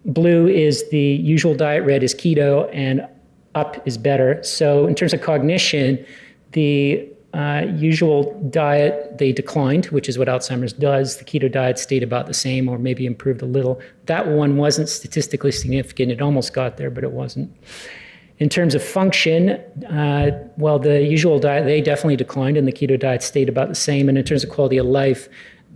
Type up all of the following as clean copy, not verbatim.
blue is the usual diet, red is keto, and up is better. So in terms of cognition, the usual diet, they declined, which is what Alzheimer's does. The keto diet stayed about the same or maybe improved a little. That one wasn't statistically significant. It almost got there, but it wasn't. In terms of function, well, the usual diet, they definitely declined, and the keto diet stayed about the same. And in terms of quality of life,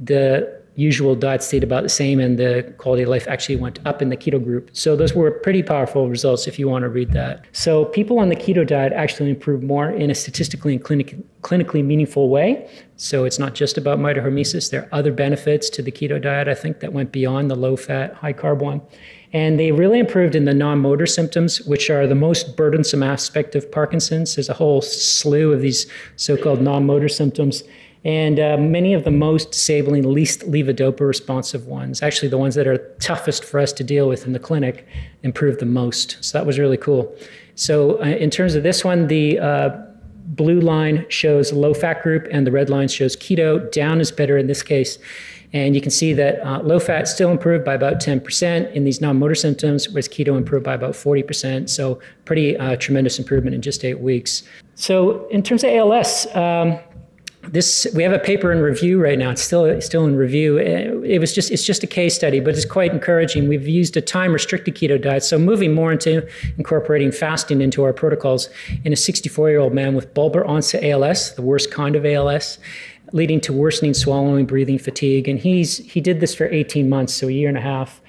the usual diet stayed about the same, and the quality of life actually went up in the keto group. So those were pretty powerful results if you want to read that. So people on the keto diet actually improved more in a statistically and clinically meaningful way. So it's not just about mitohormesis. There are other benefits to the keto diet, I think, that went beyond the low-fat, high-carb one. And they really improved in the non-motor symptoms, which are the most burdensome aspect of Parkinson's. There's a whole slew of these so-called non-motor symptoms. And many of the most disabling, least levodopa responsive ones, actually the ones that are toughest for us to deal with in the clinic, improved the most. So that was really cool. So in terms of this one, the blue line shows low-fat group and the red line shows keto. Down is better in this case. And you can see that low-fat still improved by about 10% in these non-motor symptoms, whereas keto improved by about 40%. So pretty tremendous improvement in just 8 weeks. So in terms of ALS, we have a paper in review right now. It's still in review. It's just a case study, but it's quite encouraging. We've used a time-restricted keto diet, so moving more into incorporating fasting into our protocols in a 64-year-old man with bulbar onset ALS, the worst kind of ALS, leading to worsening swallowing, breathing, fatigue. And he did this for 18 months, so a year and a half.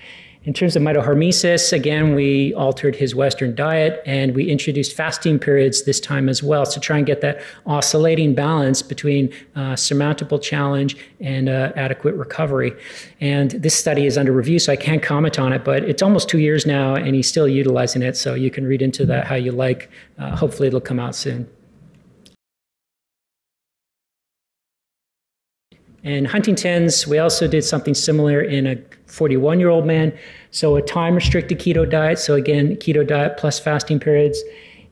In terms of mitohormesis, again, we altered his Western diet and we introduced fasting periods this time as well to try and get that oscillating balance between surmountable challenge and adequate recovery. And this study is under review, so I can't comment on it, but it's almost 2 years now and he's still utilizing it, so you can read into that how you like. Hopefully it'll come out soon. In Huntington's, we also did something similar in a 41-year-old man. So a time-restricted keto diet. So again, keto diet plus fasting periods.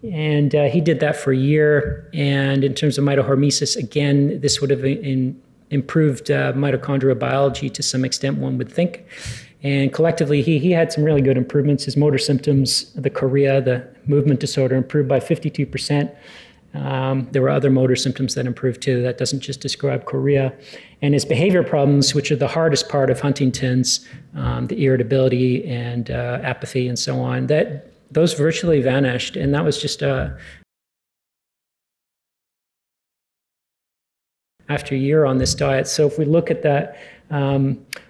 And he did that for a year. And in terms of mitohormesis, again, this would have improved mitochondrial biology to some extent, one would think. And collectively, he had some really good improvements. His motor symptoms, the chorea, the movement disorder, improved by 52%. There were other motor symptoms that improved too. That doesn't just describe chorea. And his behavior problems, which are the hardest part of Huntington's, the irritability and apathy and so on, those virtually vanished. And that was just after a year on this diet. So if we look at that,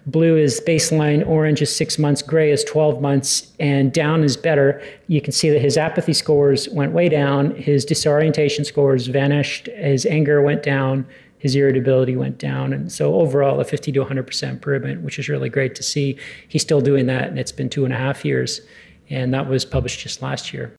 blue is baseline, orange is 6 months, gray is 12 months, and down is better. You can see that his apathy scores went way down, his disorientation scores vanished, his anger went down, his irritability went down, and so overall a 50 to 100% improvement, which is really great to see. He's still doing that, and it's been 2.5 years, and that was published just last year.